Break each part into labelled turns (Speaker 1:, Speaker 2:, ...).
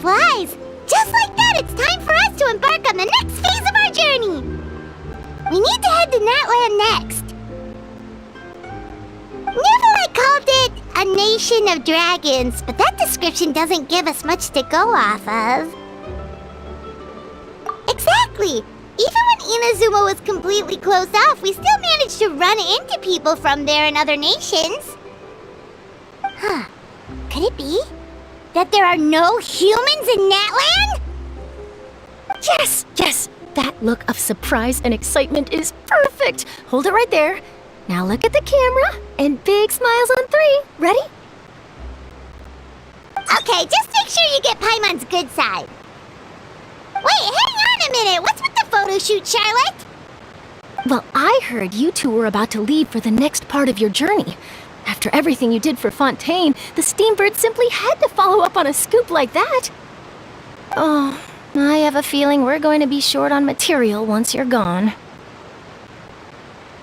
Speaker 1: flies! Just like that, it's time for us to embark on the next phase of our journey! We need to head to Natland next. Never called it a nation of dragons, but that description doesn't give us much to go off of. Exactly! Even when Inazuma was completely closed off, we still managed to run into people from there in other nations. Huh. Could it be that there are no humans in Natland?
Speaker 2: Yes, yes! That look of surprise and excitement is perfect! Hold it right there. Now look at the camera, and big smiles on 3. Ready?
Speaker 1: Okay, just make sure you get Paimon's good side. Wait, hang on a minute! What's with the photo shoot, Charlotte?
Speaker 2: Well, I heard you two were about to leave for the next part of your journey. After everything you did for Fontaine, the Steambird simply had to follow up on a scoop like that. Oh, I have a feeling we're going to be short on material once you're gone.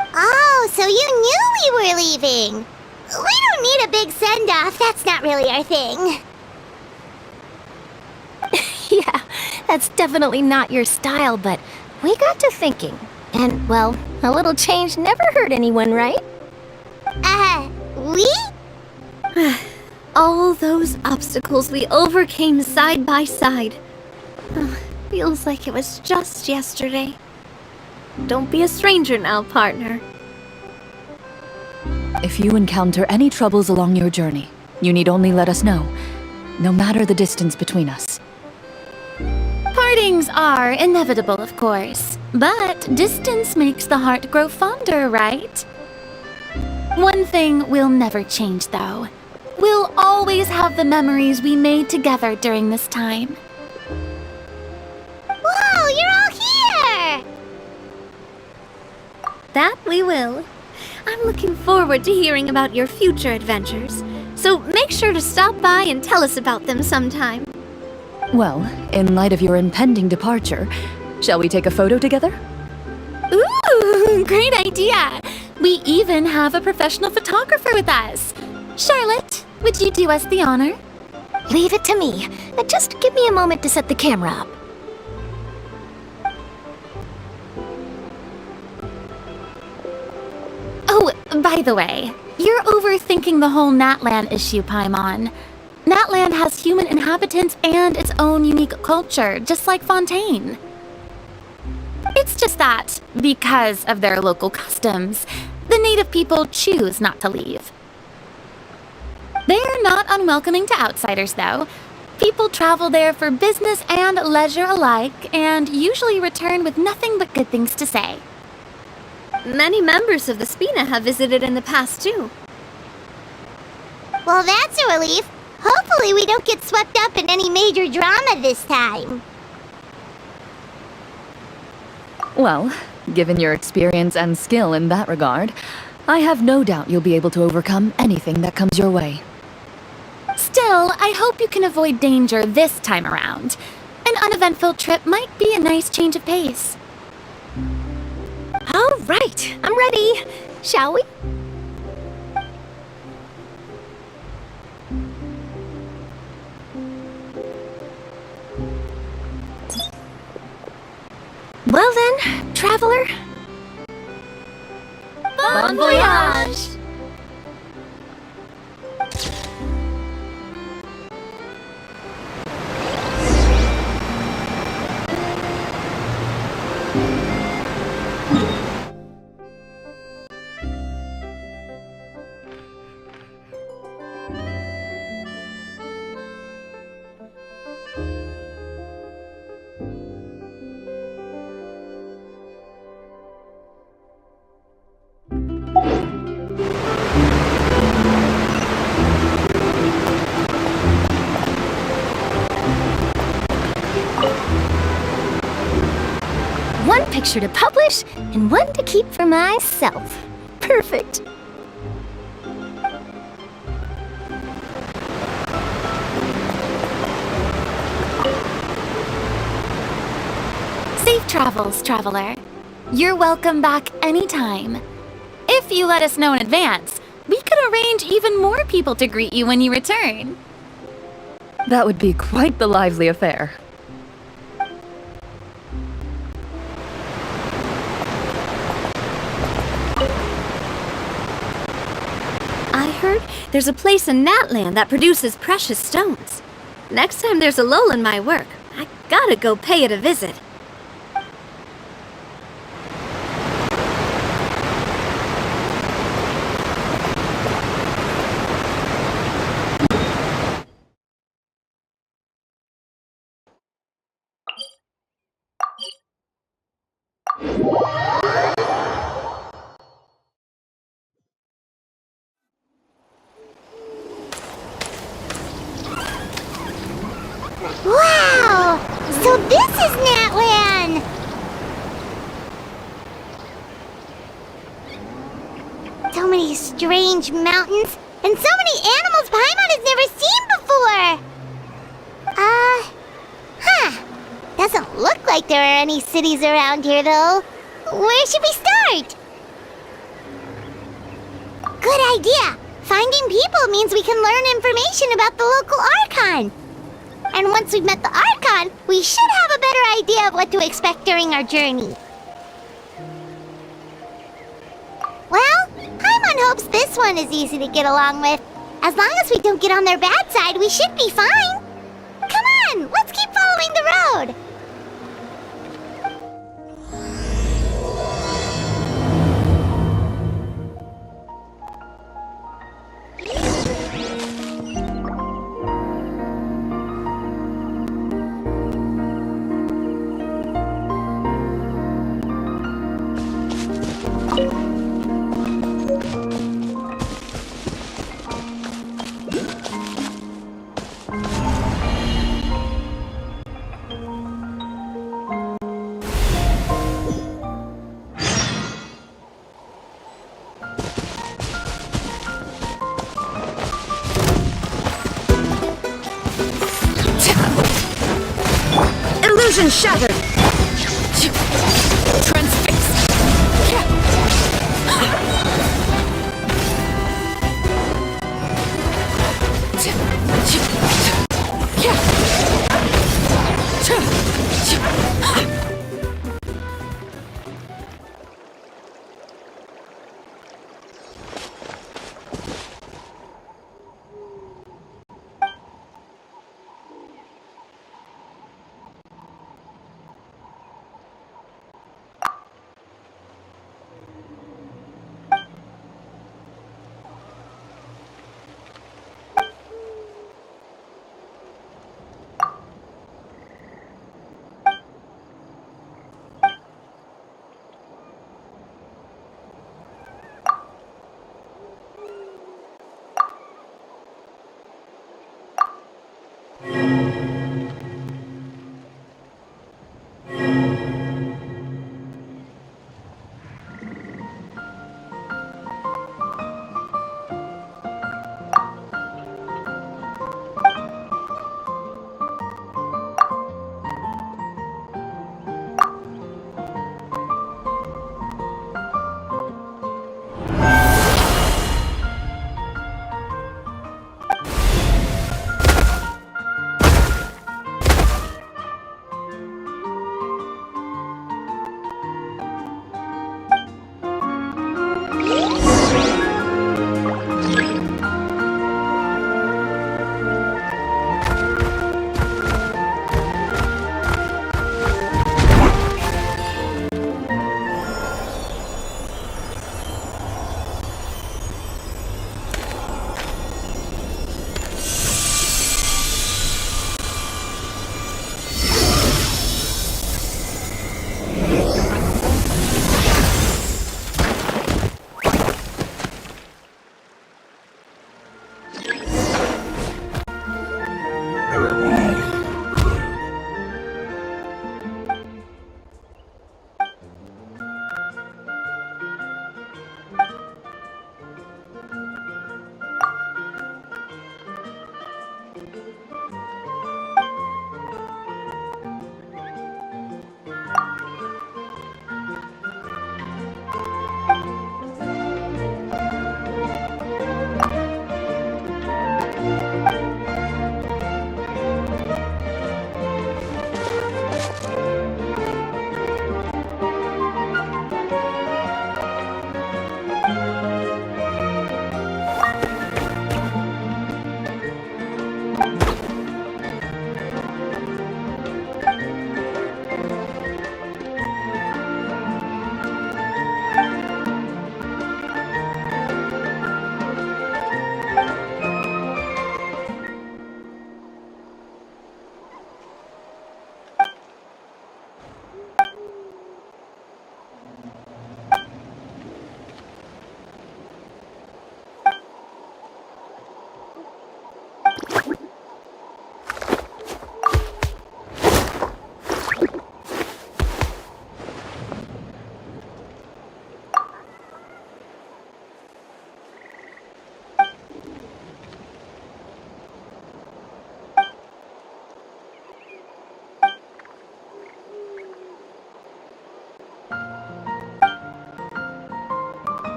Speaker 1: Oh, so you knew we were leaving. We don't need a big send-off. That's not really our thing.
Speaker 2: Yeah, that's definitely not your style, but we got to thinking. And, well, a little change never hurt anyone, right?
Speaker 1: We?
Speaker 3: All those obstacles we overcame side by side. Feels like it was just yesterday. Don't be a stranger now, partner.
Speaker 4: If you encounter any troubles along your journey, you need only let us know, no matter the distance between us.
Speaker 5: Partings are inevitable, of course, but distance makes the heart grow fonder, right? One thing will never change, though. We'll always have the memories we made together during this time.
Speaker 1: Whoa, you're all here!
Speaker 3: That we will. I'm looking forward to hearing about your future adventures, so make sure to stop by and tell us about them sometime.
Speaker 4: Well, in light of your impending departure, shall we take a photo together?
Speaker 5: Ooh, great idea! We even have a professional photographer with us. Charlotte, would you do us the honor?
Speaker 2: Leave it to me. Just give me a moment to set the camera up.
Speaker 5: Oh, by the way, you're overthinking the whole Natland issue, Paimon. Natland has human inhabitants and its own unique culture, just like Fontaine. It's just that, because of their local customs, the native people choose not to leave. They're not unwelcoming to outsiders, though. People travel there for business and leisure alike, and usually return with nothing but good things to say.
Speaker 3: Many members of the Spina have visited in the past, too.
Speaker 1: Well, that's a relief. Hopefully we don't get swept up in any major drama this time.
Speaker 4: Well, given your experience and skill in that regard, I have no doubt you'll be able to overcome anything that comes your way.
Speaker 5: Still, I hope you can avoid danger this time around. An uneventful trip might be a nice change of pace.
Speaker 2: All right, I'm ready. Shall we? Well then, traveler.
Speaker 3: Bon voyage!
Speaker 2: One picture to publish, and one to keep for myself. Perfect.
Speaker 5: Safe travels, traveler. You're welcome back anytime. If you let us know in advance, we could arrange even more people to greet you when you return.
Speaker 4: That would be quite the lively affair.
Speaker 3: I heard there's a place in Natland that produces precious stones. Next time there's a lull in my work, I gotta go pay it a visit.
Speaker 1: Wow! So this is Natlan! So many strange mountains, and so many animals Paimon has never seen before! Doesn't look like there are any cities around here, though. Where should we start? Good idea! Finding people means we can learn information about the local Archon. And once we've met the Archon, we should have a better idea of what to expect during our journey. Well, Paimon hopes this one is easy to get along with. As long as we don't get on their bad side, we should be fine. Come on, let's keep following the road.
Speaker 3: Illusion shattered!
Speaker 5: Transfixed!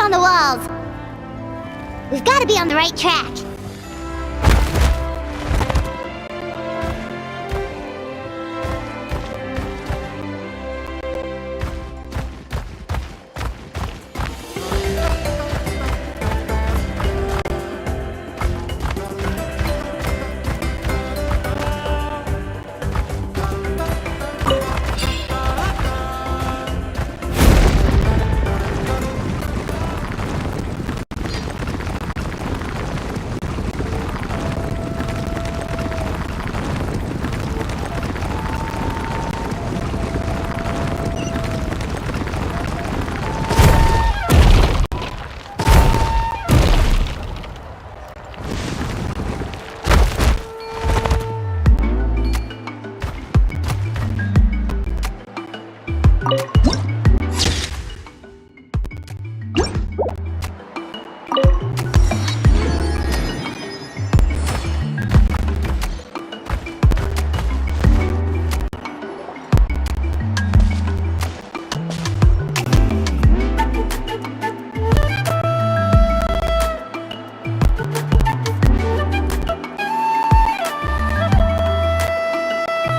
Speaker 1: on the walls! We've got to be on the right track.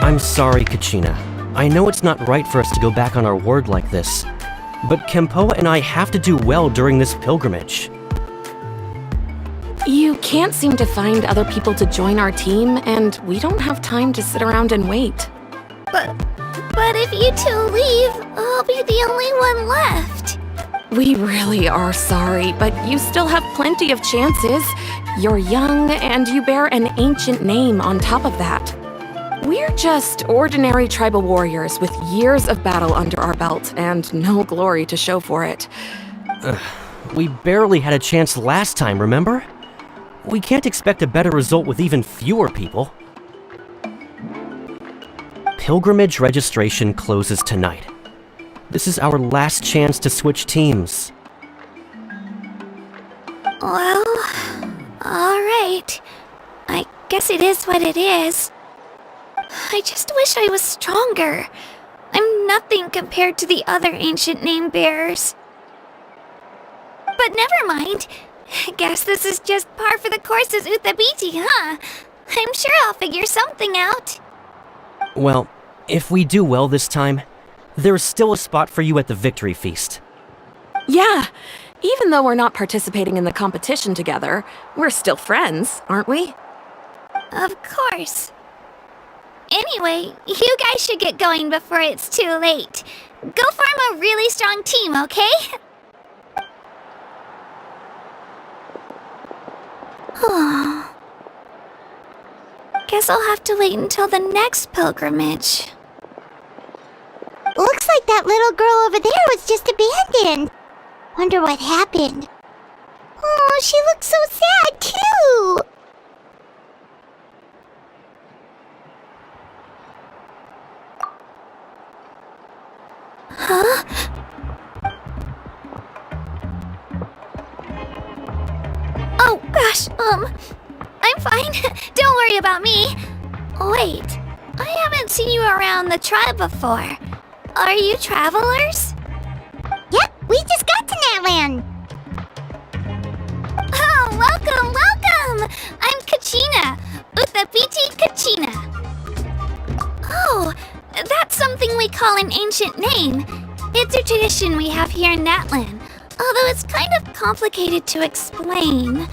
Speaker 6: I'm sorry, Kachina. I know it's not right for us to go back on our word like this, but Kempoa and I have to do well during this pilgrimage.
Speaker 7: You can't seem to find other people to join our team, and we don't have time to sit around and wait.
Speaker 3: But if you two leave, I'll be the only one left.
Speaker 7: We really are sorry, but you still have plenty of chances. You're young, and you bear an ancient name on top of that. We're just ordinary tribal warriors with years of battle under our belt and no glory to show for it.
Speaker 6: We barely had a chance last time, remember? We can't expect a better result with even fewer people. Pilgrimage registration closes tonight. This is our last chance to switch teams.
Speaker 3: Well, alright. I guess it is what it is. I just wish I was stronger. I'm nothing compared to the other ancient name bearers. But never mind. Guess this is just par for the course as Uthabiti, huh? I'm sure I'll figure something out.
Speaker 6: Well, if we do well this time, there's still a spot for you at the victory feast.
Speaker 7: Yeah, even though we're not participating in the competition together, we're still friends, aren't we?
Speaker 3: Of course. Anyway, you guys should get going before it's too late. Go form a really strong team, okay? Guess I'll have to wait until the next pilgrimage.
Speaker 1: Looks like that little girl over there was just abandoned. Wonder what happened. Oh, she looks so sad, too.
Speaker 3: Huh? Oh, gosh, I'm fine. Don't worry about me. Wait, I haven't seen you around the tribe before. Are you travelers?
Speaker 1: Yep, we just got to Natland.
Speaker 3: Oh, welcome, welcome! I'm Kachina, Uthabiti Kachina. Oh, that's something we call an ancient name. It's a tradition we have here in Natland, although it's kind of complicated to explain.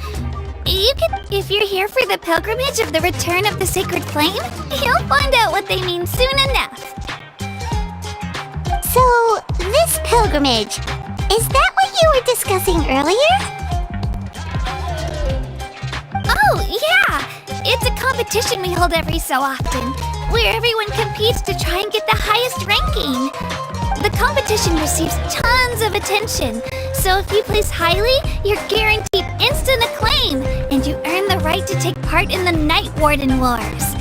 Speaker 3: If you're here for the pilgrimage of the return of the sacred flame, you'll find out what they mean soon enough.
Speaker 1: So, this pilgrimage, is that what you were discussing earlier?
Speaker 3: Oh, yeah! It's a competition we hold every so often, where everyone competes to try and get the highest ranking. The competition receives tons of attention, so if you place highly, you're guaranteed instant acclaim, and you earn the right to take part in the Night Warden Wars.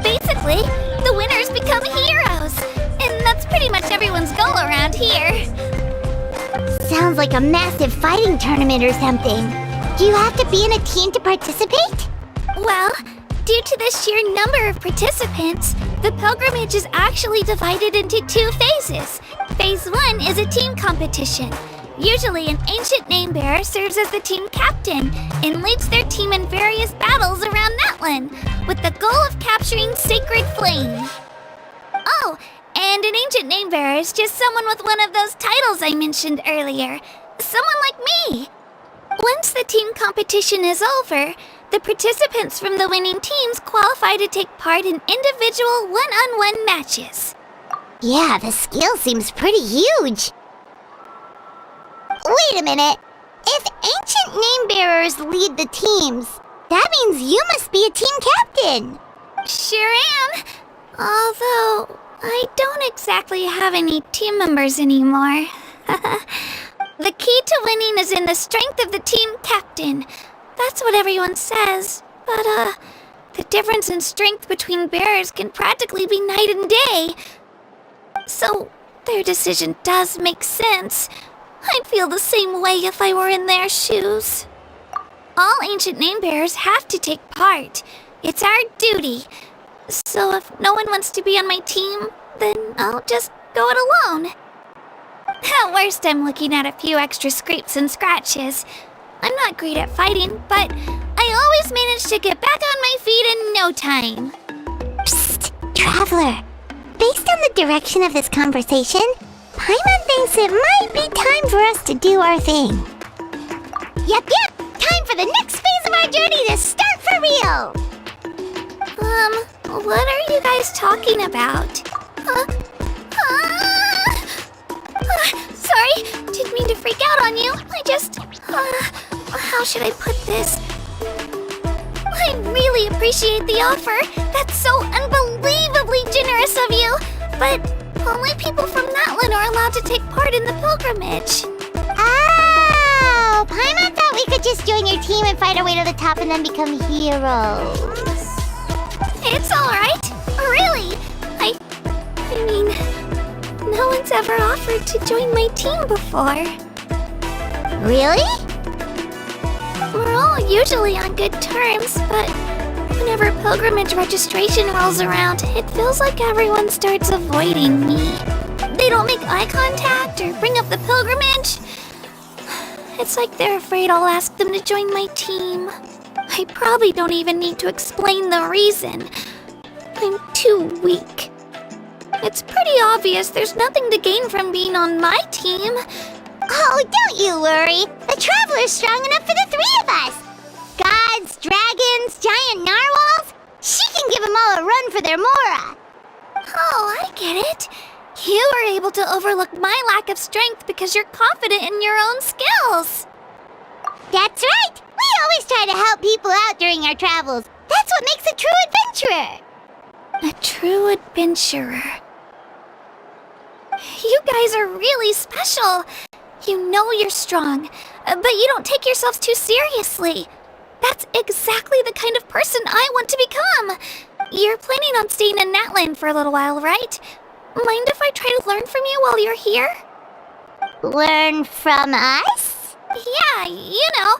Speaker 3: Basically, the winners become heroes, and that's pretty much everyone's goal around here.
Speaker 1: Sounds like a massive fighting tournament or something. Do you have to be in a team to participate?
Speaker 3: Well, due to the sheer number of participants, the pilgrimage is actually divided into 2 phases. Phase 1 is a team competition. Usually, an ancient name bearer serves as the team captain and leads their team in various battles around Natland, with the goal of capturing Sacred Flame. Oh, and an ancient name bearer is just someone with one of those titles I mentioned earlier. Someone like me. Once the team competition is over, the participants from the winning teams qualify to take part in individual one-on-one matches.
Speaker 1: Yeah, the scale seems pretty huge. Wait a minute. If ancient name bearers lead the teams, that means you must be a team captain.
Speaker 3: Sure am. Although, I don't exactly have any team members anymore. The key to winning is in the strength of the team captain. That's what everyone says. But, the difference in strength between bearers can practically be night and day. So, their decision does make sense. I'd feel the same way if I were in their shoes. All ancient name bearers have to take part. It's our duty. So if no one wants to be on my team, then I'll just go it alone. At worst, I'm looking at a few extra scrapes and scratches. I'm not great at fighting, but I always manage to get back on my feet in no time.
Speaker 1: Psst, Traveler. Based on the direction of this conversation, Paimon thinks it might be time for us to do our thing. Yep, time for the next phase of our journey to start for real!
Speaker 3: What are you guys talking about? Sorry, didn't mean to freak out on you. I just, how should I put this? I really appreciate the offer. That's so unbelievably generous of you. But only people from Natland are allowed to take part in the pilgrimage.
Speaker 1: Oh, Paimon thought we could just join your team and fight our way to the top and then become heroes.
Speaker 3: It's alright. Really. I mean, no one's ever offered to join my team before.
Speaker 1: Really?
Speaker 3: We're all usually on good terms, but whenever pilgrimage registration rolls around, it feels like everyone starts avoiding me. They don't make eye contact or bring up the pilgrimage. It's like they're afraid I'll ask them to join my team. I probably don't even need to explain the reason. I'm too weak. It's pretty obvious there's nothing to gain from being on my team.
Speaker 1: Oh, don't you worry. The Traveler's strong enough for the three of us. Gods, dragons, giant narwhals. She can give them all a run for their Mora.
Speaker 3: Oh, I get it. You were able to overlook my lack of strength because you're confident in your own skills.
Speaker 1: That's right. We always try to help people out during our travels. That's what makes a true adventurer.
Speaker 3: A true adventurer. You guys are really special. You know you're strong, but you don't take yourselves too seriously. That's exactly the kind of person I want to become. You're planning on staying in Natland for a little while, right? Mind if I try to learn from you while you're here?
Speaker 1: Learn from us?
Speaker 3: Yeah, you know,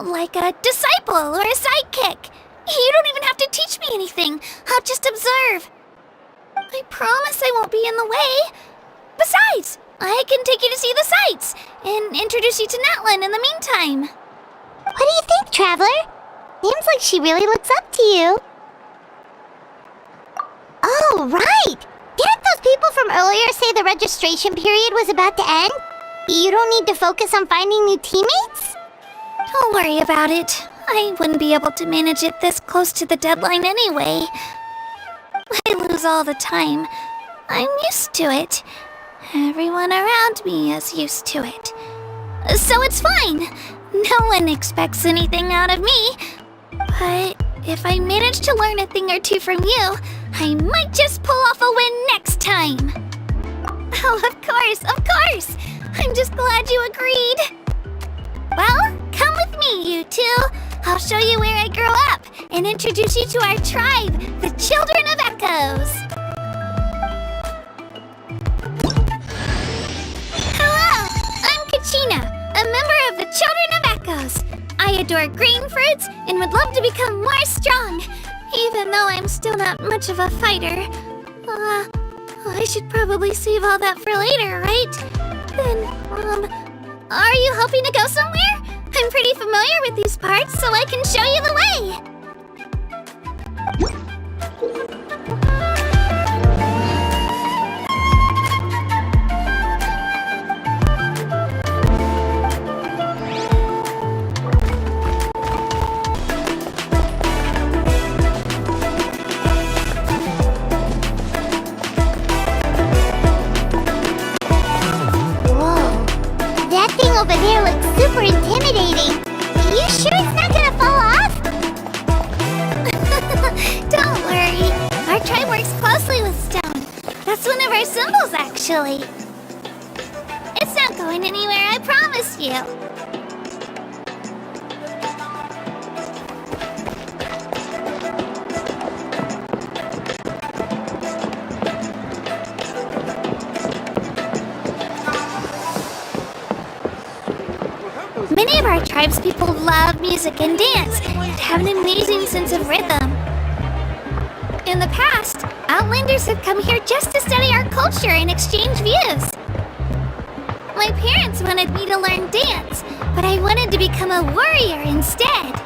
Speaker 3: like a disciple or a sidekick. You don't even have to teach me anything. I'll just observe. I promise I won't be in the way. Besides, I can take you to see the sights and introduce you to Natlan in the meantime.
Speaker 1: What do you think, Traveler? Seems like she really looks up to you. Oh, right! Didn't those people from earlier say the registration period was about to end? You don't need to focus on finding new teammates?
Speaker 3: Don't worry about it. I wouldn't be able to manage it this close to the deadline anyway. I lose all the time. I'm used to it. Everyone around me is used to it. So it's fine. No one expects anything out of me. But if I manage to learn a thing or two from you, I might just pull off a win next time. Oh, of course. I'm just glad you agreed. Well, come with me, you two. I'll show you where I grew up and introduce you to our tribe, the Children of Echoes. Hello, I'm Kachina, a member of the Children of Echoes. I adore green fruits and would love to become more strong, even though I'm still not much of a fighter. I should probably save all that for later, right? Then, are you hoping to go somewhere? I'm pretty familiar with these parts, so I can show you the way.
Speaker 1: Over there looks super intimidating. Are you sure it's not gonna fall off?
Speaker 3: Don't worry. Our tribe works closely with stone. That's one of our symbols, actually. It's not going anywhere, I promise you. Many of our tribespeople love music and dance and have an amazing sense of rhythm. In the past, Outlanders have come here just to study our culture and exchange views. My parents wanted me to learn dance, but I wanted to become a warrior instead.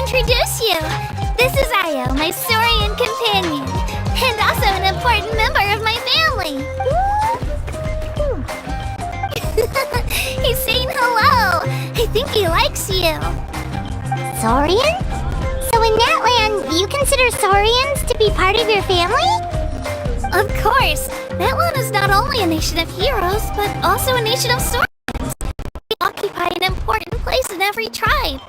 Speaker 3: Introduce you. This is Ayo, my Saurian companion, and also an an important member of my family. He's saying hello. I think he likes you.
Speaker 1: Saurian? So in Natland, you consider Saurians to be part of your family?
Speaker 3: Of course. Natland is not only a nation of heroes, but also a nation of Saurians. They occupy an important place in every tribe.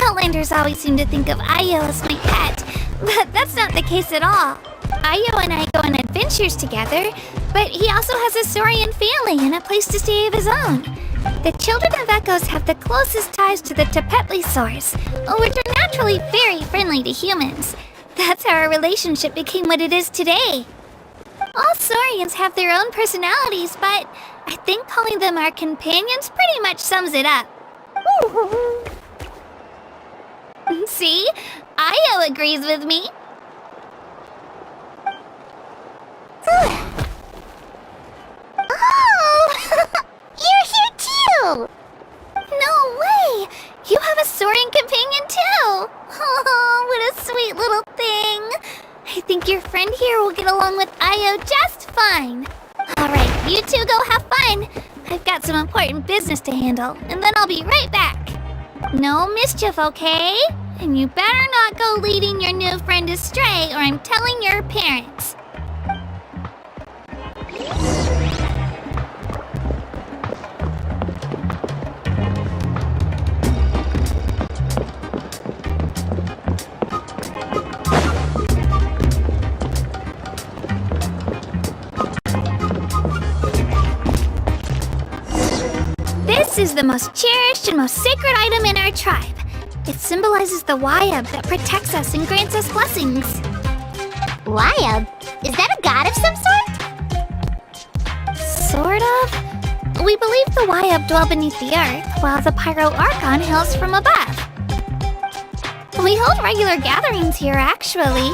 Speaker 3: Outlanders always seem to think of Ayo as my pet, but that's not the case at all. Ayo and I go on adventures together, but he also has a Saurian family and a place to stay of his own. The children of Echoes have the closest ties to the Tepetlisaurs, which are naturally very friendly to humans. That's how our relationship became what it is today. All Saurians have their own personalities, but I think calling them our companions pretty much sums it up. See? Ayo agrees with me.
Speaker 1: Oh! You're here too!
Speaker 3: No way! You have a Saurian companion too! Oh, what a sweet little thing! I think your friend here will get along with Ayo just fine. Alright, you two go have fun. I've got some important business to handle, and then I'll be right back. No mischief, okay? And you better not go leading your new friend astray, or I'm telling your parents. This is the most cherished and most sacred item in our tribe. It symbolizes the Wayab that protects us and grants us blessings.
Speaker 1: Wayab? Is that a god of some sort?
Speaker 3: Sort of. We believe the Wayab dwell beneath the earth, while the Pyro Archon hails from above. We hold regular gatherings here, actually.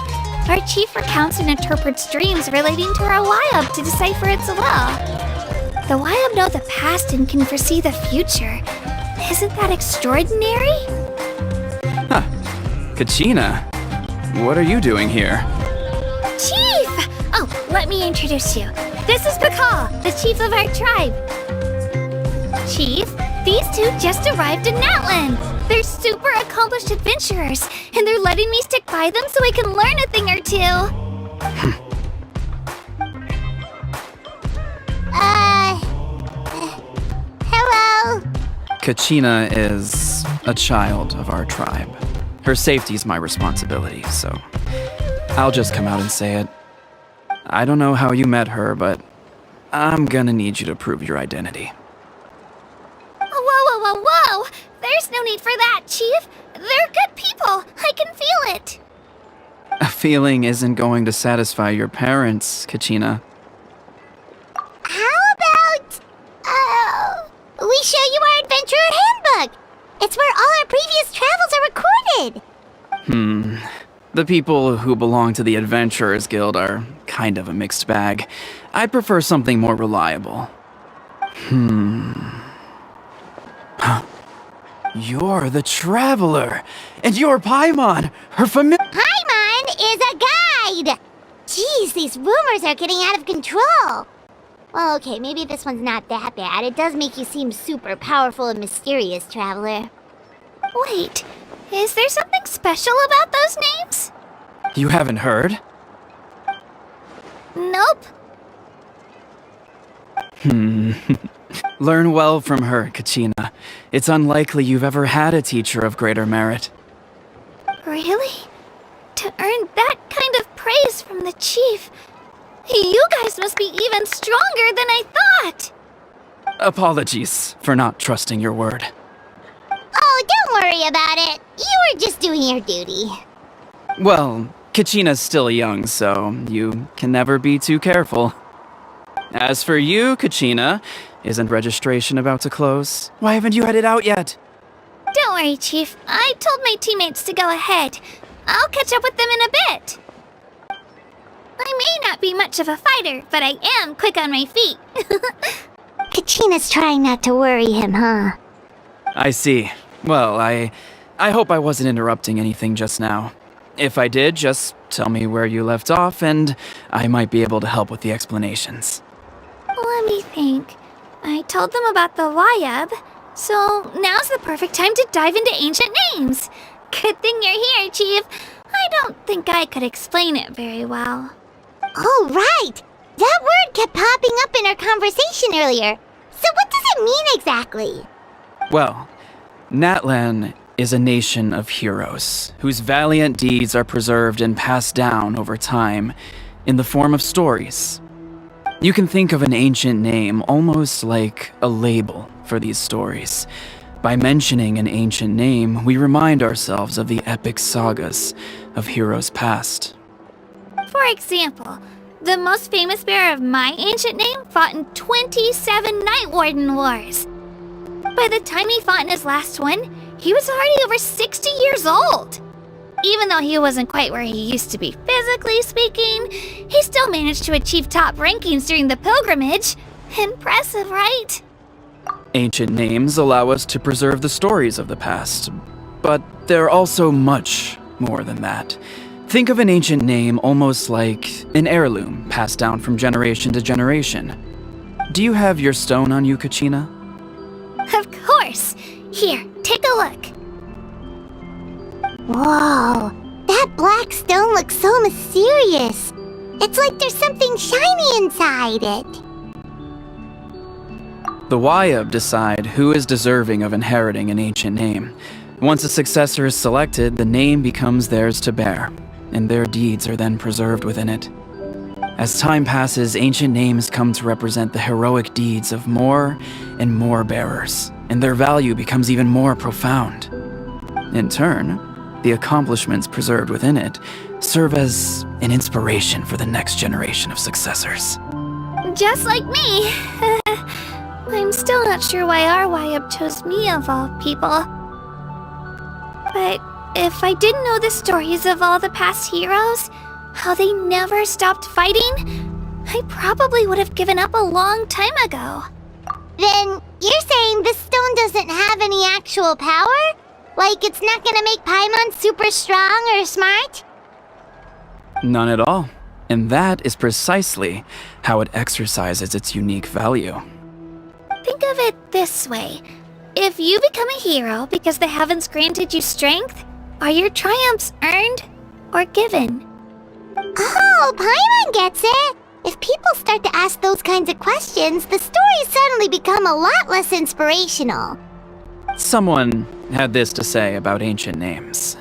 Speaker 3: Our chief recounts and interprets dreams relating to our Wayab to decipher its will. The Wayab know the past and can foresee the future. Isn't that extraordinary?
Speaker 8: Huh. Kachina, what are you doing here?
Speaker 3: Chief! Oh, let me introduce you. This is Pakal, the chief of our tribe. Chief, these two just arrived in Natland. They're super accomplished adventurers, and they're letting me stick by them so I can learn a thing or two.
Speaker 1: Hello?
Speaker 8: Kachina is a child of our tribe. Her safety's my responsibility, so I'll just come out and say it. I don't know how you met her, but I'm gonna need you to prove your identity.
Speaker 3: Whoa! There's no need for that, Chief. They're good people. I can feel it.
Speaker 8: A feeling isn't going to satisfy your parents, Kachina.
Speaker 1: How about, we show you our adventurer handbook? It's where all our previous travels are recorded.
Speaker 8: The people who belong to the Adventurers Guild are kind of a mixed bag. I'd prefer something more reliable. You're the Traveler, and you're Paimon, her familiar.
Speaker 1: Paimon is a guide! Jeez, these rumors are getting out of control. Well, okay, maybe this one's not that bad. It does make you seem super powerful and mysterious, Traveler.
Speaker 3: Wait, is there something special about those names?
Speaker 8: You haven't heard?
Speaker 3: Nope.
Speaker 8: Learn well from her, Kachina. It's unlikely you've ever had a teacher of greater merit.
Speaker 3: Really? To earn that kind of praise from the chief, you guys must be even stronger than I thought.
Speaker 8: Apologies for not trusting your word.
Speaker 1: Oh, don't worry about it. You were just doing your duty.
Speaker 8: Well, Kachina's still young, so you can never be too careful. As for you, Kachina, isn't registration about to close? Why haven't you headed out yet?
Speaker 3: Don't worry, Chief. I told my teammates to go ahead. I'll catch up with them in a bit. I may not be much of a fighter, but I am quick on my feet.
Speaker 1: Kachina's trying not to worry him, huh?
Speaker 8: I see. Well, I hope I wasn't interrupting anything just now. If I did, just tell me where you left off, and I might be able to help with the explanations.
Speaker 3: Let me think. I told them about the Wayab, so now's the perfect time to dive into ancient names. Good thing you're here, Chief. I don't think I could explain it very well.
Speaker 1: Oh, right! That word kept popping up in our conversation earlier. So what does it mean exactly?
Speaker 8: Well, Natlan is a nation of heroes whose valiant deeds are preserved and passed down over time in the form of stories. You can think of an ancient name almost like a label for these stories. By mentioning an ancient name, we remind ourselves of the epic sagas of heroes past.
Speaker 3: For example, the most famous bearer of my ancient name fought in 27 Night Warden Wars. By the time he fought in his last one, he was already over 60 years old. Even though he wasn't quite where he used to be physically speaking, he still managed to achieve top rankings during the pilgrimage. Impressive, right?
Speaker 8: Ancient names allow us to preserve the stories of the past, but they're also much more than that. Think of an ancient name almost like an heirloom passed down from generation to generation. Do you have your stone on you, Kachina?
Speaker 3: Of course. Here, take a look.
Speaker 1: Whoa, that black stone looks so mysterious. It's like there's something shiny inside it.
Speaker 8: The Wayab decide who is deserving of inheriting an ancient name. Once a successor is selected, the name becomes theirs to bear, and their deeds are then preserved within it. As time passes, ancient names come to represent the heroic deeds of more and more bearers, and their value becomes even more profound. In turn, the accomplishments preserved within it serve as an inspiration for the next generation of successors.
Speaker 3: Just like me. I'm still not sure why our Wayab chose me of all people. But if I didn't know the stories of all the past heroes, how they never stopped fighting, I probably would have given up a long time ago.
Speaker 1: Then you're saying this stone doesn't have any actual power? Like it's not gonna make Paimon super strong or smart?
Speaker 8: None at all. And that is precisely how it exercises its unique value.
Speaker 3: Think of it this way. If you become a hero because the heavens granted you strength, are your triumphs earned or given?
Speaker 1: Oh, Paimon gets it! If people start to ask those kinds of questions, the stories suddenly become a lot less inspirational.
Speaker 8: Someone had this to say about ancient names.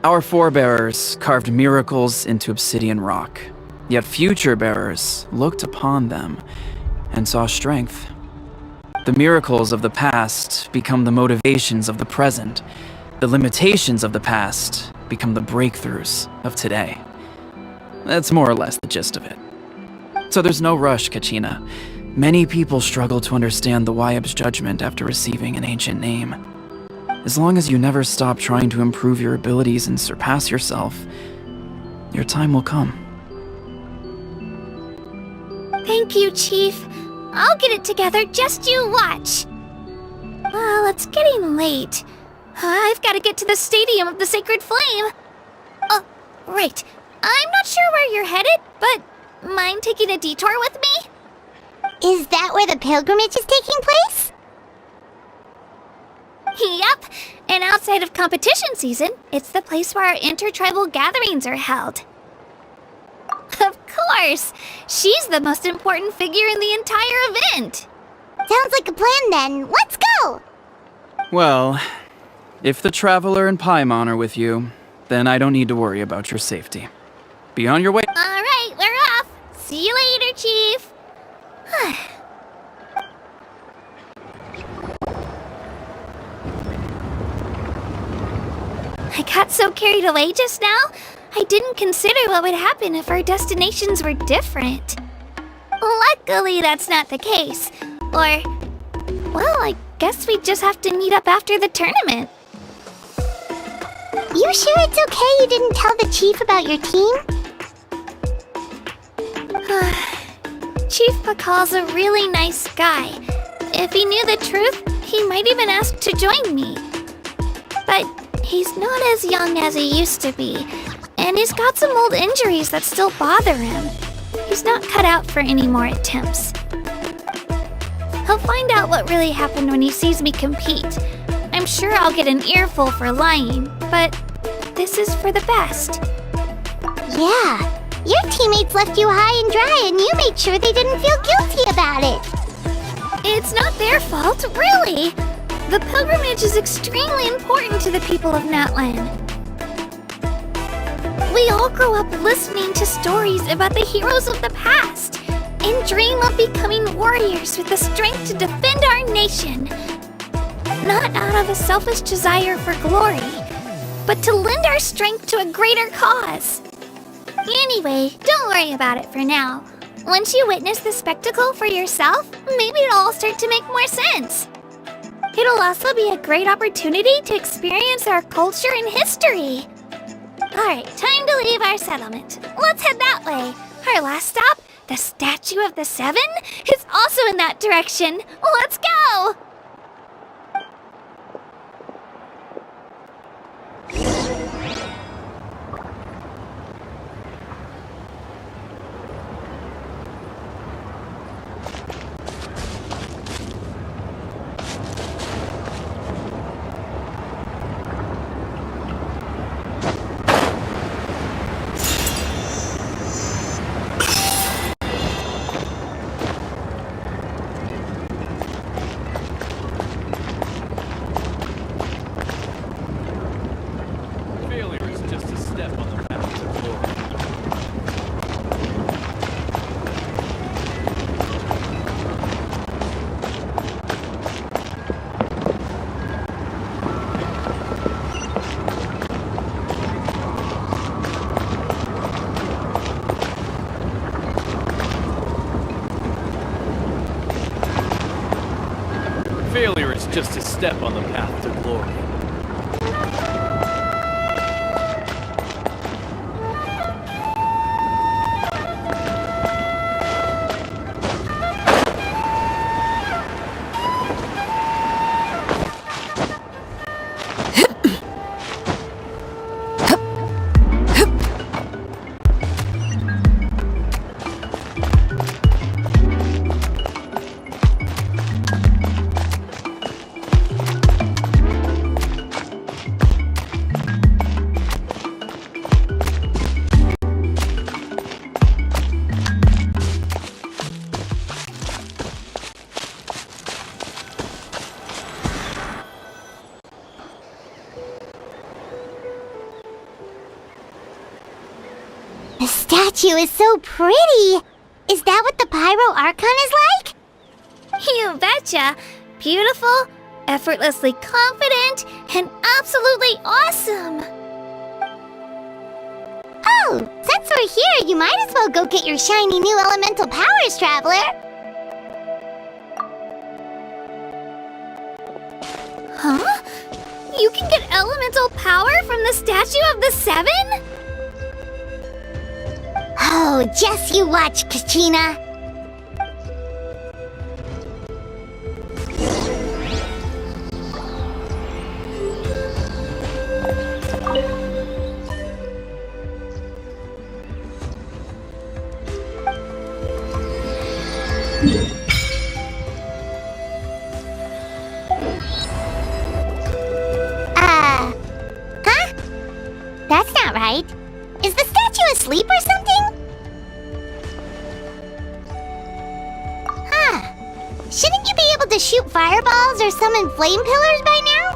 Speaker 8: Our forebears carved miracles into obsidian rock, yet future bearers looked upon them and saw strength. The miracles of the past become the motivations of the present. The limitations of the past become the breakthroughs of today. That's more or less the gist of it. So there's no rush, Kachina. Many people struggle to understand the Wayab's judgment after receiving an ancient name. As long as you never stop trying to improve your abilities and surpass yourself, your time will come.
Speaker 3: Thank you, Chief. I'll get it together, just you watch. Well, it's getting late. I've got to get to the Stadium of the Sacred Flame. Oh, right. I'm not sure where you're headed, but mind taking a detour with me?
Speaker 1: Is that where the pilgrimage is taking place?
Speaker 3: Yep, and outside of competition season, it's the place where our intertribal gatherings are held. Of course! She's the most important figure in the entire event!
Speaker 1: Sounds like a plan then. Let's go!
Speaker 8: Well, if the Traveler and Paimon are with you, then I don't need to worry about your safety. Be on your way.
Speaker 3: Alright, we're off! See you later, Chief! I got so carried away just now, I didn't consider what would happen if our destinations were different. Luckily, that's not the case. Or, well, I guess we just have to meet up after the tournament.
Speaker 1: You sure it's okay you didn't tell the chief about your team?
Speaker 3: Chief Pakal's a really nice guy. If he knew the truth, he might even ask to join me. But He's not as young as he used to be, and he's got some old injuries that still bother him. He's not cut out for any more attempts. He'll find out what really happened when he sees me compete. I'm sure I'll get an earful for lying, but this is for the best.
Speaker 1: Yeah, your teammates left you high and dry and you made sure they didn't feel guilty about it.
Speaker 3: It's not their fault, really. The pilgrimage is extremely important to the people of Natlan. We all grow up listening to stories about the heroes of the past and dream of becoming warriors with the strength to defend our nation. Not out of a selfish desire for glory, but to lend our strength to a greater cause. Anyway, don't worry about it for now. Once you witness the spectacle for yourself, maybe it'll all start to make more sense. It'll also be a great opportunity to experience our culture and history. Alright, time to leave our settlement. Let's head that way. Our last stop, the Statue of the Seven, is also in that direction. Let's go!
Speaker 8: Failure is just a step on the path to glory. Failure is just a step on the path to glory.
Speaker 1: The statue is so pretty. Is that what the Pyro Archon is like?
Speaker 3: You betcha! Beautiful, effortlessly confident, and absolutely awesome!
Speaker 1: Oh, since we're here, you might as well go get your shiny new elemental powers, Traveler.
Speaker 3: Huh? You can get elemental power from the Statue of the Seven?
Speaker 1: Oh, just you watch, Kachina. Huh? That's not right. Is the statue asleep or something? Huh. Shouldn't you be able to shoot fireballs or summon flame pillars by now?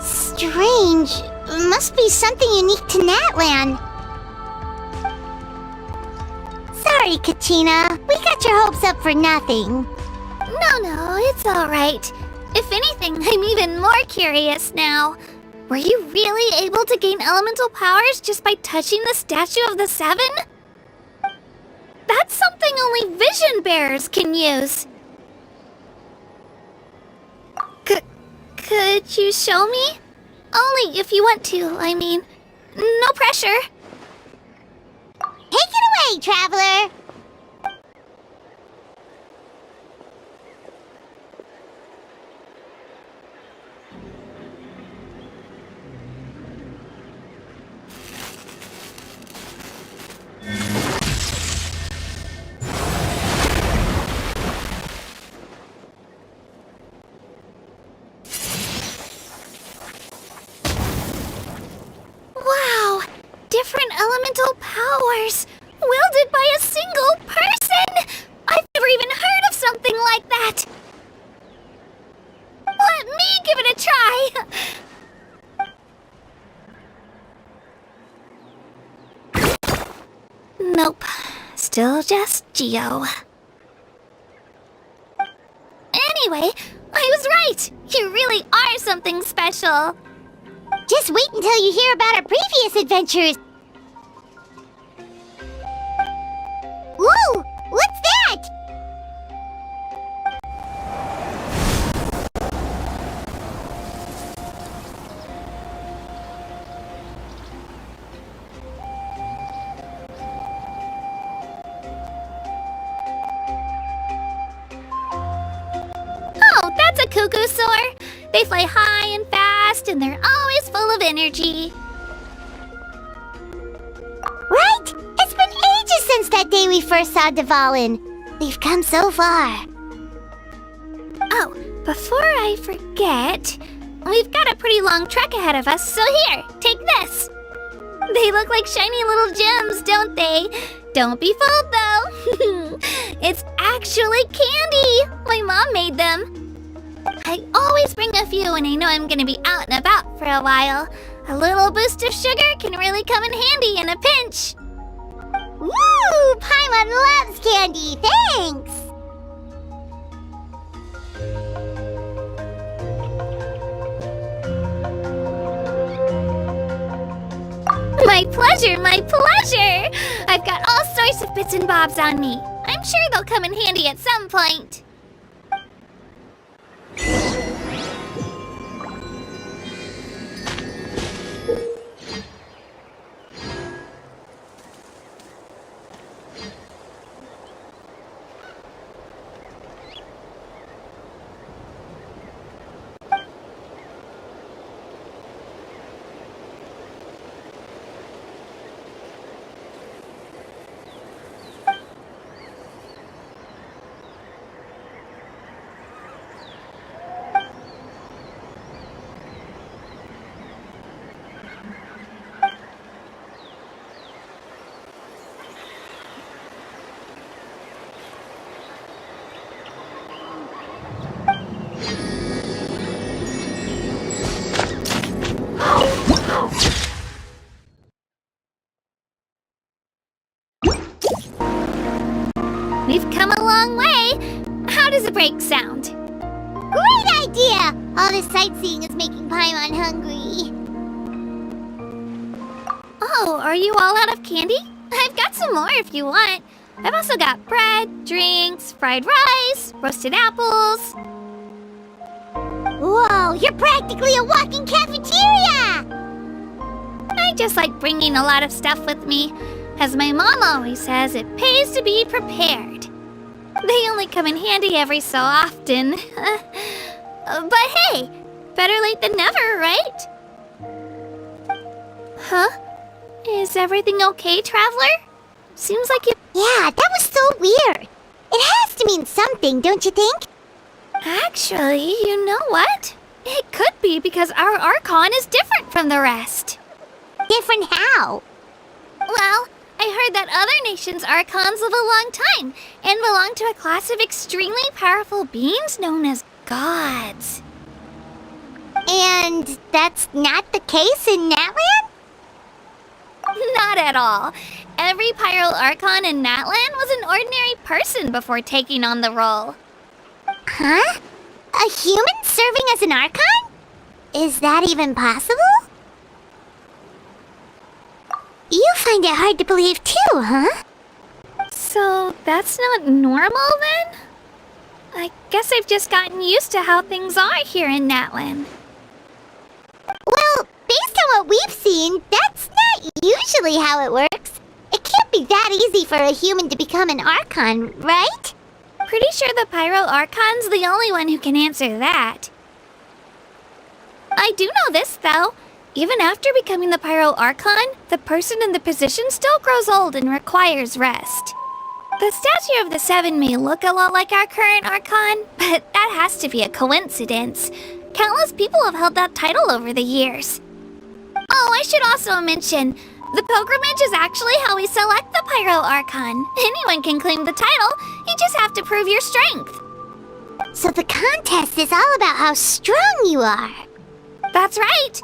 Speaker 1: Strange. Must be something unique to Natlan. Sorry, Kachina. We got your hopes up for nothing.
Speaker 3: No, it's alright. If anything, I'm even more curious now. Were you really able to gain elemental powers just by touching the Statue of the Seven? That's something only vision bearers can use. Could you show me? Only if you want to, I mean. No pressure.
Speaker 1: Take it away, Traveler!
Speaker 3: elemental powers, wielded by a single person! I've never even heard of something like that! Let me give it a try! Nope. Still just Geo. Anyway, I was right! You really are something special!
Speaker 1: Just wait until you hear about our previous adventures. Whoa! What's that?
Speaker 3: Oh, that's a cuckoo soar! They fly high and fast, and they're always full of energy.
Speaker 1: Right? It's been ages since that day we first saw Dvalin. We've come so far.
Speaker 3: Oh, before I forget, we've got a pretty long trek ahead of us, so here, take this. They look like shiny little gems, don't they? Don't be fooled, though. It's actually candy. My mom made them. I always bring a few when I know I'm gonna be out and about for a while. A little boost of sugar can really come in handy in a pinch.
Speaker 1: Woo! Paimon loves candy. Thanks.
Speaker 3: My pleasure, my pleasure! I've got all sorts of bits and bobs on me. I'm sure they'll come in handy at some point. We've come a long way. How does a break sound?
Speaker 1: Great idea! All this sightseeing is making Paimon hungry.
Speaker 3: Oh, are you all out of candy? I've got some more if you want. I've also got bread, drinks, fried rice, roasted apples.
Speaker 1: Whoa, you're practically a walking cafeteria!
Speaker 3: I just like bringing a lot of stuff with me. As my mom always says, it pays to be prepared. They only come in handy every so often. But hey, better late than never, right? Huh? Is everything okay, Traveler? Seems like you...
Speaker 1: Yeah, that was so weird. It has to mean something, don't you think?
Speaker 3: Actually, you know what? It could be because our Archon is different from the rest.
Speaker 1: Different how?
Speaker 3: Well, I heard that other nations' Archons live a long time and belong to a class of extremely powerful beings known as gods.
Speaker 1: And that's not the case in Natlan?
Speaker 3: Not at all. Every Pyro Archon in Natlan was an ordinary person before taking on the role.
Speaker 1: Huh? A human serving as an Archon? Is that even possible? You find it hard to believe too, huh?
Speaker 3: So that's not normal then? I guess I've just gotten used to how things are here in Natlan.
Speaker 1: Well, based on what we've seen, that's not usually how it works. It can't be that easy for a human to become an Archon, right?
Speaker 3: Pretty sure the Pyro Archon's the only one who can answer that. I do know this, though. Even after becoming the Pyro Archon, the person in the position still grows old and requires rest. The statue of the Seven may look a lot like our current Archon, but that has to be a coincidence. Countless people have held that title over the years. Oh, I should also mention, The pilgrimage is actually how we select the Pyro Archon. Anyone can claim the title, you just have to prove your strength.
Speaker 1: So the contest is all about how strong you are.
Speaker 3: That's right.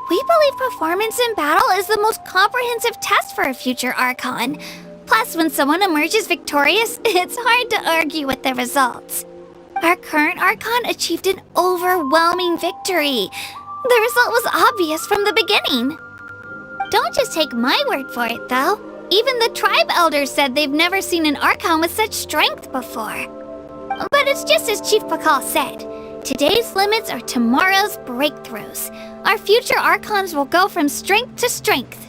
Speaker 3: We believe performance in battle is the most comprehensive test for a future Archon. Plus, when someone emerges victorious, it's hard to argue with the results. Our current Archon achieved an overwhelming victory. The result was obvious from the beginning. Don't just take my word for it, though. Even the tribe elders said they've never seen an Archon with such strength before. But it's just as Chief Pakal said. Today's limits are tomorrow's breakthroughs. Our future Archons will go from strength to strength.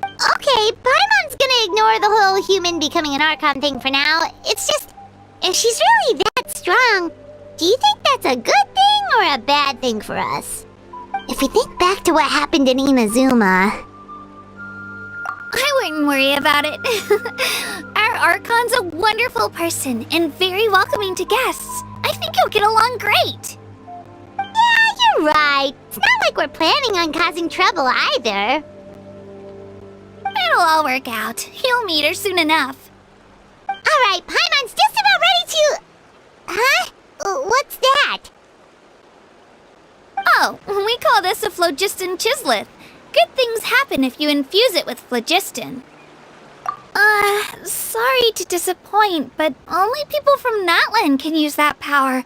Speaker 1: Okay, Paimon's gonna ignore the whole human becoming an Archon thing for now. It's just, if she's really that strong, do you think that's a good thing or a bad thing for us? If we think back to what happened in Inazuma...
Speaker 3: I wouldn't worry about it. Our Archon's a wonderful person and very welcoming to guests. I think you'll get along great.
Speaker 1: Yeah, you're right. It's not like we're planning on causing trouble either.
Speaker 3: It'll all work out. You'll meet her soon enough.
Speaker 1: Alright, Paimon's just about ready to... Huh? What's that?
Speaker 3: Oh, we call this a phlogiston chisleth. Good things happen if you infuse it with phlogiston. Sorry to disappoint, but only people from Natlan can use that power.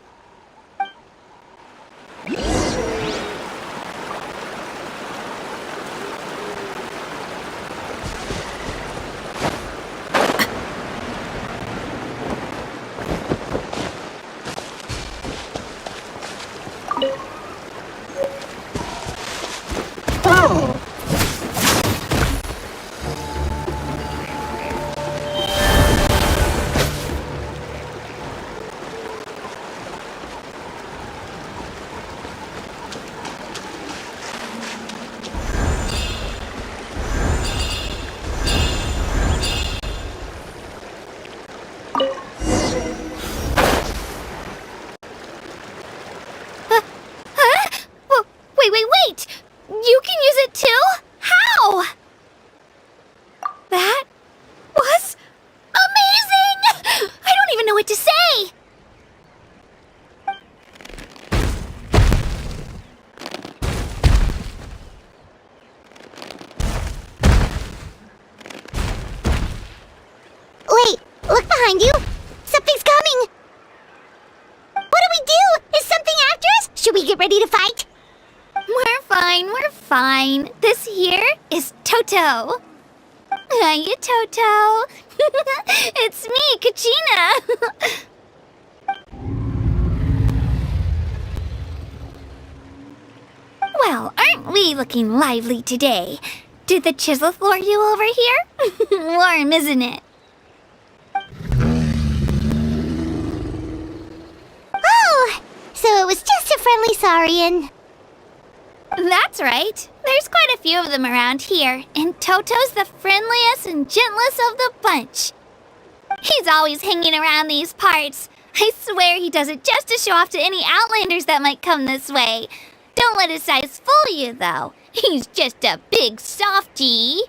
Speaker 3: Wait! You can use it too? How? That was amazing! I don't even know what to say!
Speaker 1: Wait, look behind you! Something's coming! What do we do? Is something after us? Should we get ready to fight?
Speaker 3: We're fine. This here is Toto. Hiya, Toto. It's me, Kachina. Well, aren't we looking lively today? Did the Chisleth lure you over here? Warm, isn't it?
Speaker 1: Oh, so it was just a friendly saurian.
Speaker 3: That's right. There's quite a few of them around here, and Toto's the friendliest and gentlest of the bunch. He's always hanging around these parts. I swear he does it just to show off to any Outlanders that might come this way. Don't let his size fool you, though. He's just a big softie.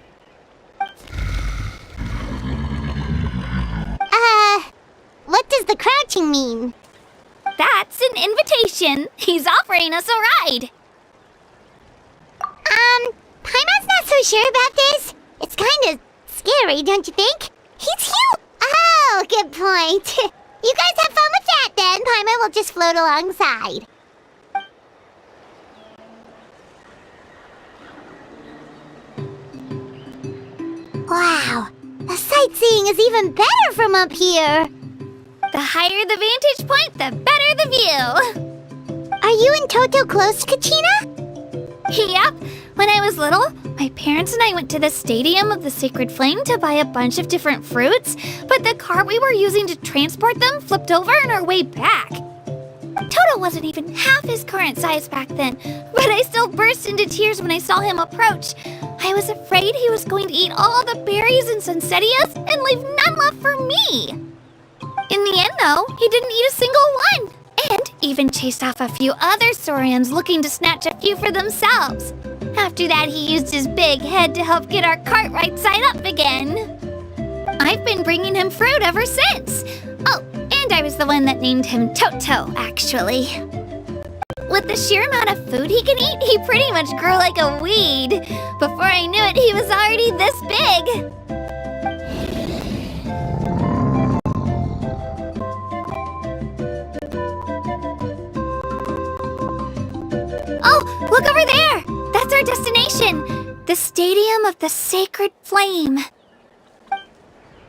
Speaker 1: What does the crouching mean?
Speaker 3: That's an invitation. He's offering us a ride.
Speaker 1: Paimon's not so sure about this. It's kind of scary, don't you think? He's huge. Oh, good point. You guys have fun with that then. Paimon will just float alongside. Wow, the sightseeing is even better from up here.
Speaker 3: The higher the vantage point, the better the view.
Speaker 1: Are you and Toto close, Kachina?
Speaker 3: Yep. When I was little, my parents and I went to the Stadium of the Sacred Flame to buy a bunch of different fruits, but the cart we were using to transport them flipped over on our way back. Toto wasn't even half his current size back then, but I still burst into tears when I saw him approach. I was afraid he was going to eat all the berries and sunsettias and leave none left for me. In the end, though, he didn't eat a single one, and even chased off a few other saurians looking to snatch a few for themselves. After that, he used his big head to help get our cart right side up again. I've been bringing him fruit ever since. Oh, and I was the one that named him Toto, actually. With the sheer amount of food he can eat, he pretty much grew like a weed. Before I knew it, he was already this big. Oh, look over there! That's our destination! The Stadium of the Sacred Flame.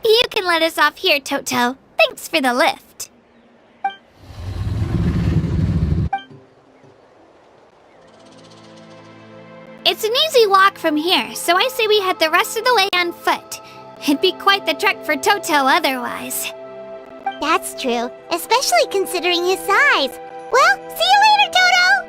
Speaker 3: You can let us off here, Toto. Thanks for the lift. It's an easy walk from here, so I say we head the rest of the way on foot. It'd be quite the trek for Toto otherwise.
Speaker 1: That's true, especially considering his size. Well, see you later, Toto!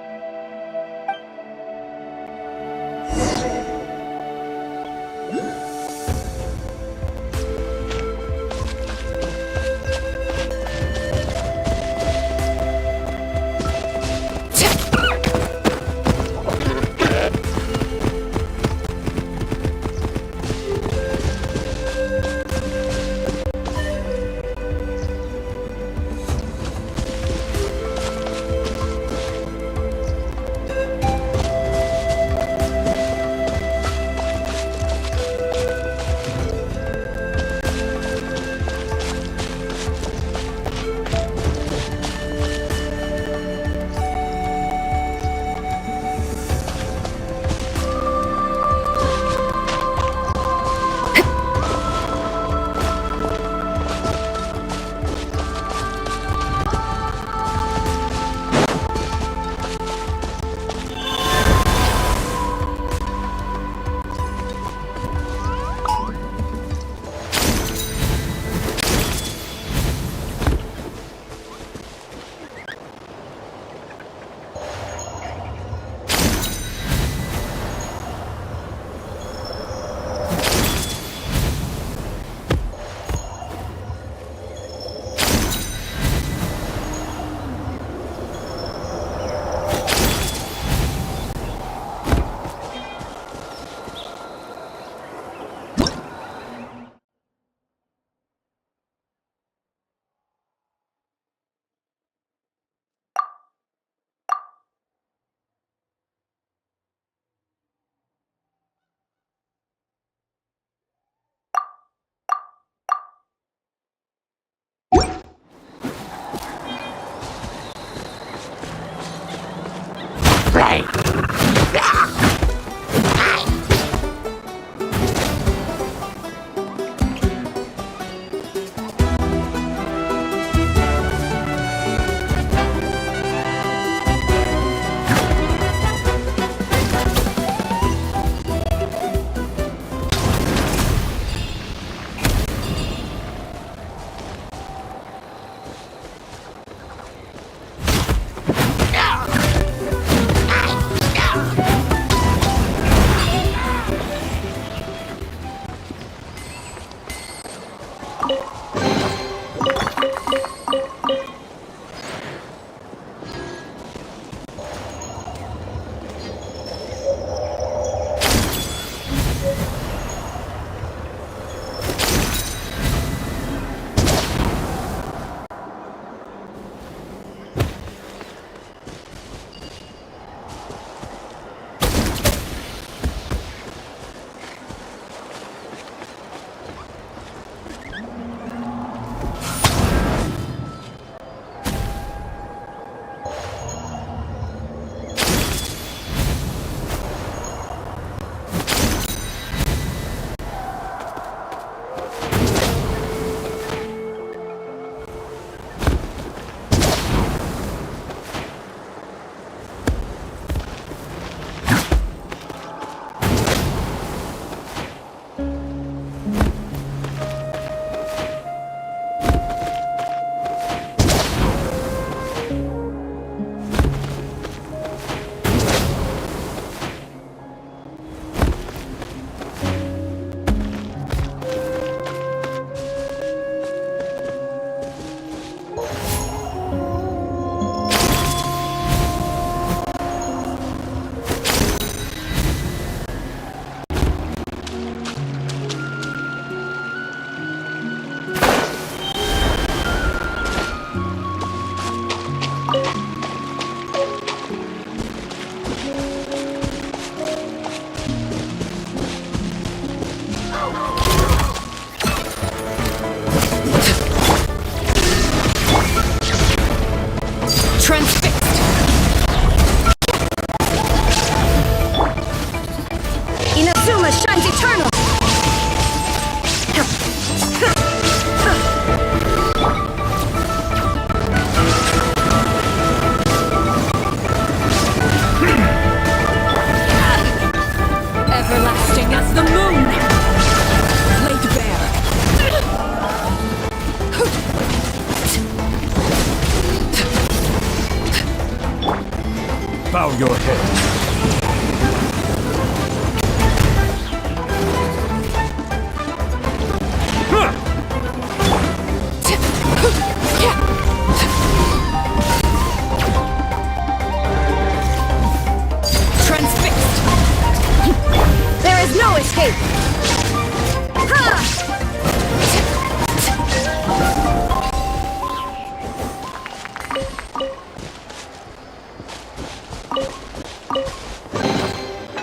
Speaker 9: Bow your head.
Speaker 2: Transfixed! There is no escape!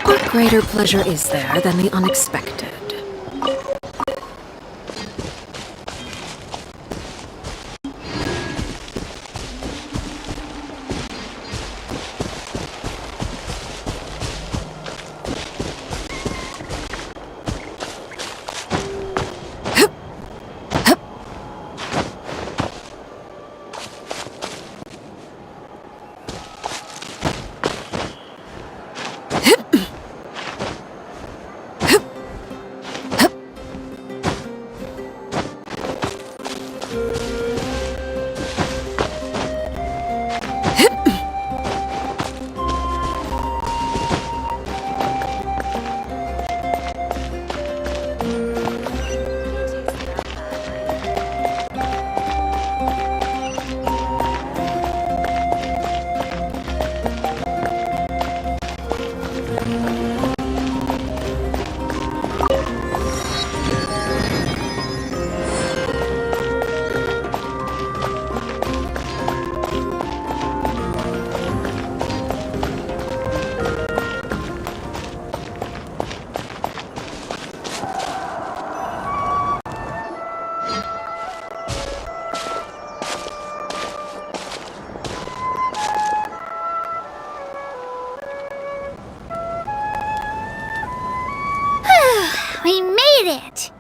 Speaker 7: What greater pleasure is there than the unexpected?
Speaker 3: We made it!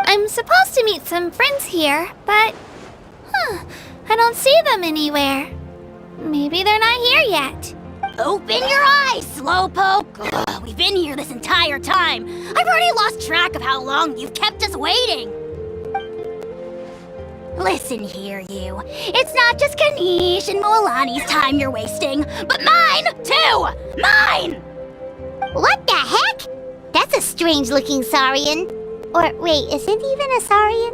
Speaker 3: I'm supposed to meet some friends here, but... I don't see them anywhere. Maybe they're not here yet.
Speaker 1: Open your eyes, Slowpoke! Ugh, we've been here this entire time. I've already lost track of how long you've kept us waiting. Listen here, you. It's not just Ganesh and Moalani's time you're wasting, but mine, too! Mine! What the heck? That's a strange-looking Saurian. Or, wait, is it even a Saurian?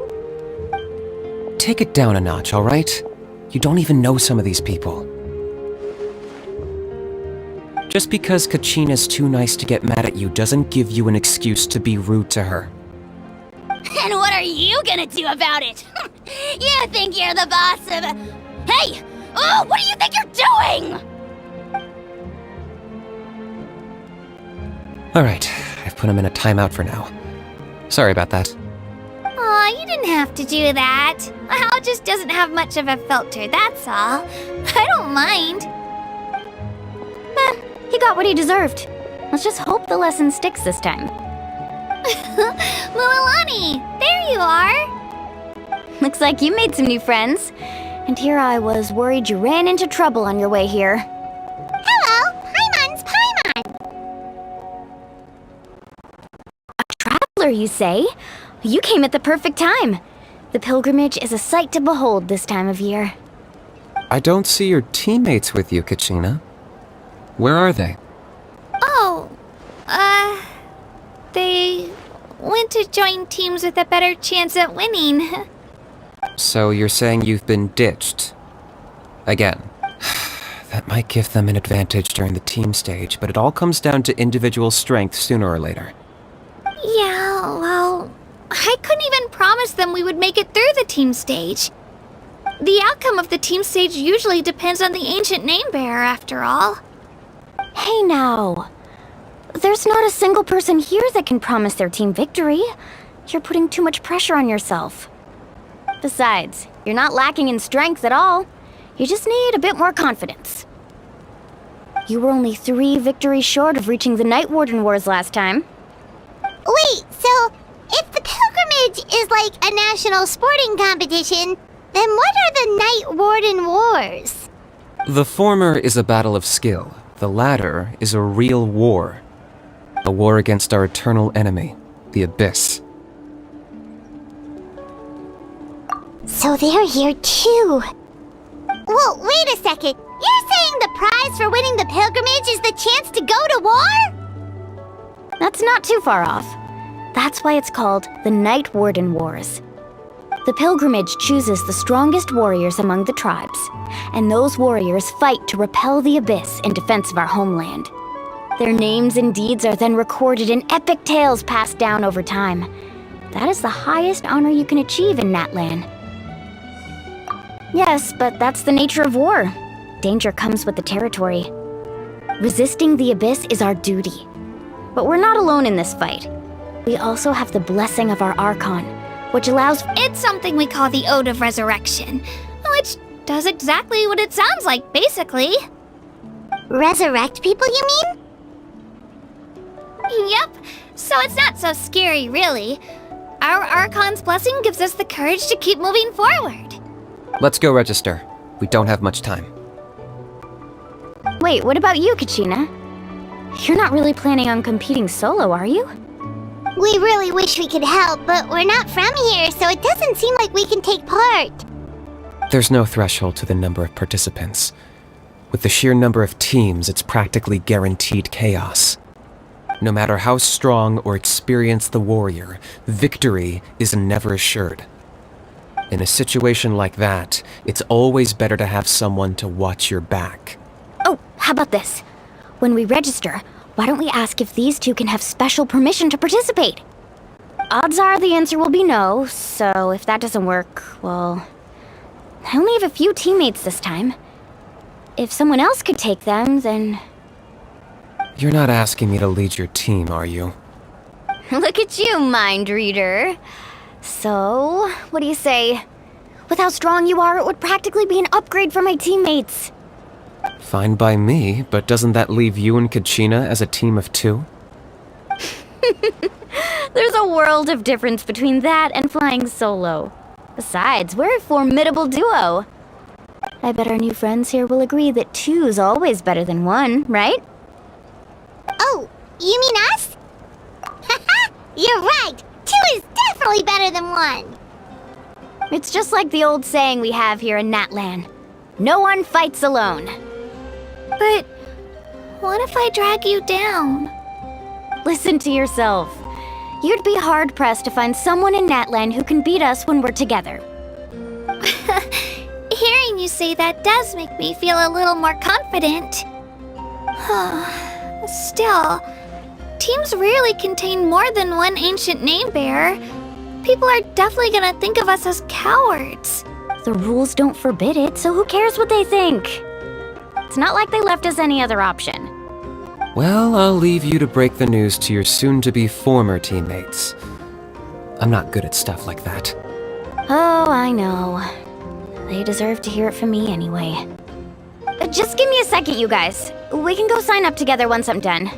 Speaker 10: Take it down a notch, alright? You don't even know some of these people. Just because Kachina's too nice to get mad at you doesn't give you an excuse to be rude to her.
Speaker 1: And what are you gonna do about it? You think you're the boss of... Hey! Oh, what do you think you're doing?
Speaker 10: Alright, I've put him in a timeout for now. Sorry about that.
Speaker 3: Aw, you didn't have to do that. Hal just doesn't have much of a filter, that's all. I don't mind.
Speaker 2: He got what he deserved. Let's just hope the lesson sticks this time.
Speaker 3: Moalani, there you are.
Speaker 2: Looks like you made some new friends. And here I was worried you ran into trouble on your way here.
Speaker 1: Hello, Paimon's Paimon.
Speaker 2: Traveler, you say? You came at the perfect time. The pilgrimage is a sight to behold this time of year.
Speaker 10: I don't see your teammates with you, Kachina. Where are they?
Speaker 3: Oh, they went to join teams with a better chance at winning.
Speaker 10: So you're saying you've been ditched? Again. That might give them an advantage during the team stage, but it all comes down to individual strength sooner or later.
Speaker 3: Yeah, well, I couldn't even promise them we would make it through the team stage. The outcome of the team stage usually depends on the ancient name bearer, after all.
Speaker 2: Hey now. There's not a single person here that can promise their team victory. You're putting too much pressure on yourself. Besides, you're not lacking in strength at all. You just need a bit more confidence. You were only 3 victories short of reaching the Night Warden Wars last time.
Speaker 1: Wait, so if the pilgrimage is like a national sporting competition, then what are the Night Warden Wars?
Speaker 10: The former is a battle of skill. The latter is a real war. A war against our eternal enemy, the Abyss.
Speaker 1: So they're here too. Whoa, wait a second. You're saying the prize for winning the pilgrimage is the chance to go to war?
Speaker 2: That's not too far off. That's why it's called the Night Warden Wars. The pilgrimage chooses the strongest warriors among the tribes, and those warriors fight to repel the abyss in defense of our homeland. Their names and deeds are then recorded in epic tales passed down over time. That is the highest honor you can achieve in Natlan. Yes, but that's the nature of war. Danger comes with the territory. Resisting the abyss is our duty. But we're not alone in this fight. We also have the blessing of our Archon, which allows...
Speaker 3: It's something we call the Ode of Resurrection, which does exactly what it sounds like, basically.
Speaker 1: Resurrect people, you mean?
Speaker 3: Yep, so it's not so scary, really. Our Archon's blessing gives us the courage to keep moving forward.
Speaker 10: Let's go register. We don't have much time.
Speaker 2: Wait, what about you, Kachina? You're not really planning on competing solo, are you?
Speaker 1: We really wish we could help, but we're not from here, so it doesn't seem like we can take part.
Speaker 10: There's no threshold to the number of participants. With the sheer number of teams, it's practically guaranteed chaos. No matter how strong or experienced the warrior, victory is never assured. In a situation like that, it's always better to have someone to watch your back.
Speaker 2: Oh, how about this? When we register, why don't we ask if these two can have special permission to participate? Odds are the answer will be no, so if that doesn't work, well... I only have a few teammates this time. If someone else could take them, then...
Speaker 10: You're not asking me to lead your team, are you?
Speaker 2: Look at you, mind reader. So, what do you say? With how strong you are, it would practically be an upgrade for my teammates.
Speaker 10: Fine by me, but doesn't that leave you and Kachina as a team of two?
Speaker 2: There's a world of difference between that and flying solo. Besides, we're a formidable duo. I bet our new friends here will agree that two's always better than one, right?
Speaker 1: Oh, you mean us? Haha, you're right. 2 is definitely better than 1.
Speaker 2: It's just like the old saying we have here in Natlan. No one fights alone.
Speaker 3: But what if I drag you down?
Speaker 2: Listen to yourself. You'd be hard-pressed to find someone in Natlan who can beat us when we're together.
Speaker 3: Hearing you say that does make me feel a little more confident. Still, teams rarely contain more than one ancient name bearer. People are definitely gonna think of us as cowards.
Speaker 2: The rules don't forbid it, so who cares what they think? It's not like they left us any other option.
Speaker 10: Well, I'll leave you to break the news to your soon-to-be former teammates. I'm not good at stuff like that.
Speaker 2: Oh, I know. They deserve to hear it from me anyway. Just give me a second, you guys. We can go sign up together once I'm done.